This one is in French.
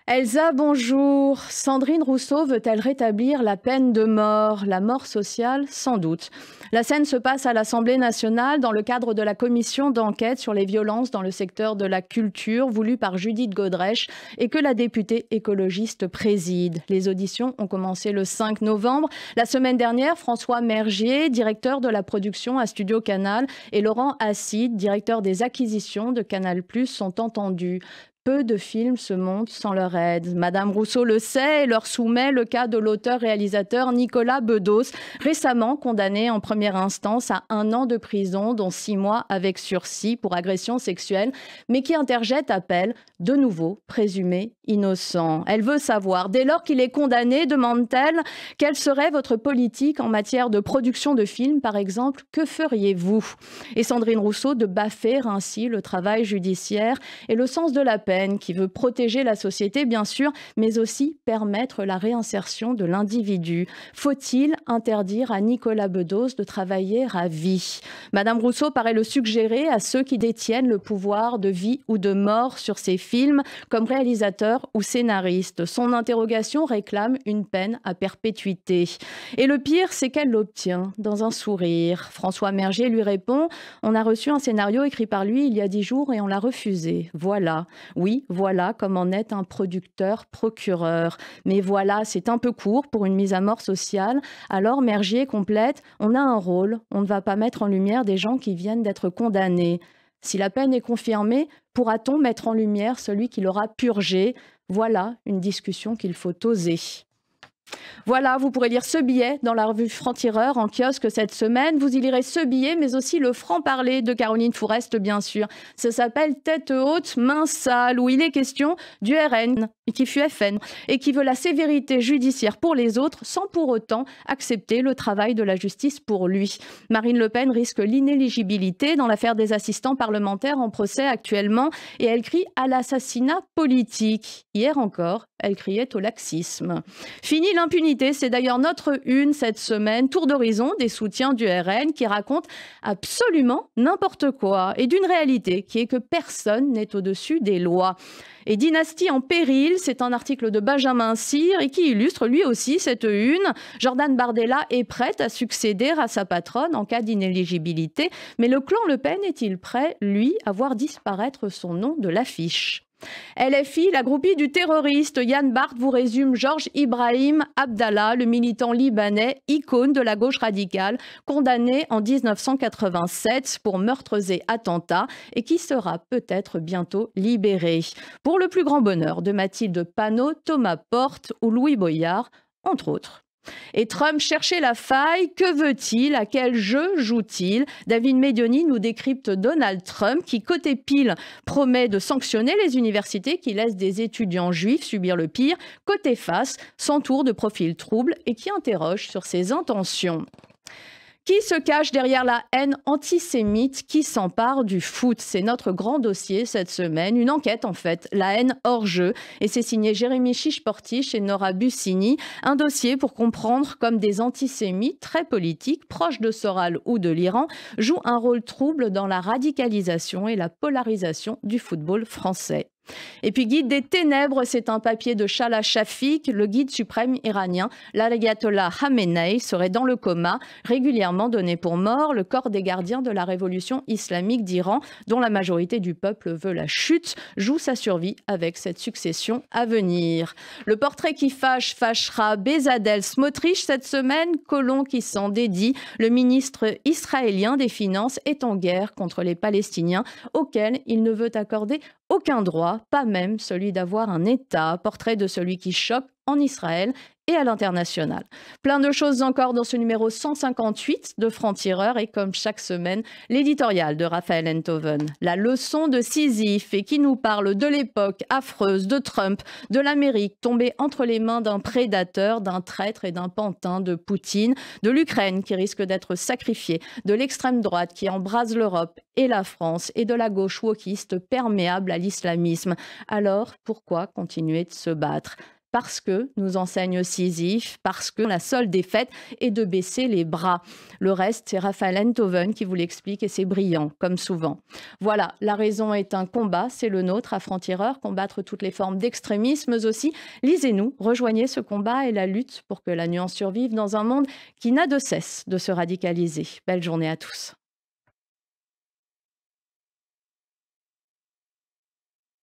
Elsa, bonjour. Sandrine Rousseau veut-elle rétablir la peine de mort, la mort sociale? Sans doute. La scène se passe à l'Assemblée nationale dans le cadre de la commission d'enquête sur les violences dans le secteur de la culture voulue par Judith Godrèche et que la députée écologiste préside. Les auditions ont commencé le 5 novembre. La semaine dernière, François Mergier, directeur de la production à Studio Canal, et Laurent Acide, directeur des acquisitions de Canal+, sont entendus. Peu de films se montent sans leur aide. Madame Rousseau le sait et leur soumet le cas de l'auteur-réalisateur Nicolas Bedos, récemment condamné en première instance à 1 an de prison, dont 6 mois avec sursis pour agression sexuelle, mais qui interjette appel, de nouveau présumé innocent. Elle veut savoir, dès lors qu'il est condamné, demande-t-elle, quelle serait votre politique en matière de production de films, par exemple, que feriez-vous? Et Sandrine Rousseau de baffer ainsi le travail judiciaire et le sens de la peine, qui veut protéger la société, bien sûr, mais aussi permettre la réinsertion de l'individu. Faut-il interdire à Nicolas Bedos de travailler à vie? Madame Rousseau paraît le suggérer à ceux qui détiennent le pouvoir de vie ou de mort sur ces films, comme réalisateur ou scénariste. Son interrogation réclame une peine à perpétuité. Et le pire, c'est qu'elle l'obtient dans un sourire. François Mergier lui répond: on a reçu un scénario écrit par lui il y a 10 jours et on l'a refusé. Voilà. Oui, voilà comme en est un producteur-procureur. Mais voilà, c'est un peu court pour une mise à mort sociale. Alors Mergier complète: on a un rôle, on ne va pas mettre en lumière des gens qui viennent d'être condamnés. Si la peine est confirmée, pourra-t-on mettre en lumière celui qui l'aura purgé? Voilà une discussion qu'il faut oser. Voilà, vous pourrez lire ce billet dans la revue Franc-Tireur en kiosque cette semaine. Vous y lirez ce billet, mais aussi le franc-parler de Caroline Fourest, bien sûr. Ça s'appelle Tête haute, main sale, où il est question du RN, qui fut FN, et qui veut la sévérité judiciaire pour les autres, sans pour autant accepter le travail de la justice pour lui. Marine Le Pen risque l'inéligibilité dans l'affaire des assistants parlementaires en procès actuellement, et elle crie à l'assassinat politique. Hier encore, elle criait au laxisme. Fini l'impunité, c'est d'ailleurs notre une cette semaine, tour d'horizon des soutiens du RN qui racontent absolument n'importe quoi et d'une réalité qui est que personne n'est au-dessus des lois. Et Dynastie en péril, c'est un article de Benjamin Cyr et qui illustre lui aussi cette une. Jordan Bardella est prête à succéder à sa patronne en cas d'inéligibilité, mais le clan Le Pen est-il prêt, lui, à voir disparaître son nom de l'affiche? LFI, la groupie du terroriste Yann Barth vous résume Georges Ibrahim Abdallah, le militant libanais, icône de la gauche radicale, condamné en 1987 pour meurtres et attentats et qui sera peut-être bientôt libéré. Pour le plus grand bonheur de Mathilde Panot, Thomas Porte ou Louis Boyard, entre autres. Et Trump cherchait la faille, que veut-il? À quel jeu joue-t-il? David Medioni nous décrypte Donald Trump qui, côté pile, promet de sanctionner les universités qui laissent des étudiants juifs subir le pire, côté face, s'entoure de profils troubles et qui interroge sur ses intentions. Qui se cache derrière la haine antisémite qui s'empare du foot? C'est notre grand dossier cette semaine, une enquête en fait, la haine hors jeu. Et c'est signé Jérémy Chiche-Portiche et Nora Bussini. Un dossier pour comprendre comme des antisémites très politiques, proches de Soral ou de l'Iran, jouent un rôle trouble dans la radicalisation et la polarisation du football français. Et puis Guide des ténèbres, c'est un papier de Shala Shafik, le guide suprême iranien. L'ayatollah Khamenei serait dans le coma, régulièrement donné pour mort, le corps des gardiens de la révolution islamique d'Iran, dont la majorité du peuple veut la chute, joue sa survie avec cette succession à venir. Le portrait qui fâchera Bezalel Smotrich cette semaine, colon qui s'en dédie. Le ministre israélien des Finances est en guerre contre les Palestiniens, auxquels il ne veut accorder aucun droit, pas même celui d'avoir un État. Portrait de celui qui choque en Israël et à l'international. Plein de choses encore dans ce numéro 158 de Franc-Tireur et comme chaque semaine, l'éditorial de Raphaël Enthoven. La leçon de Sisyphe et qui nous parle de l'époque affreuse de Trump, de l'Amérique tombée entre les mains d'un prédateur, d'un traître et d'un pantin de Poutine, de l'Ukraine qui risque d'être sacrifiée, de l'extrême droite qui embrase l'Europe et la France et de la gauche wokiste perméable à l'islamisme. Alors, pourquoi continuer de se battre ? parce que, nous enseigne Sisyphe, parce que la seule défaite est de baisser les bras. Le reste, c'est Raphaël Enthoven qui vous l'explique et c'est brillant, comme souvent. Voilà, la raison est un combat, c'est le nôtre à Franc-Tireur, combattre toutes les formes d'extrémisme aussi. Lisez-nous, rejoignez ce combat et la lutte pour que la nuance survive dans un monde qui n'a de cesse de se radicaliser. Belle journée à tous.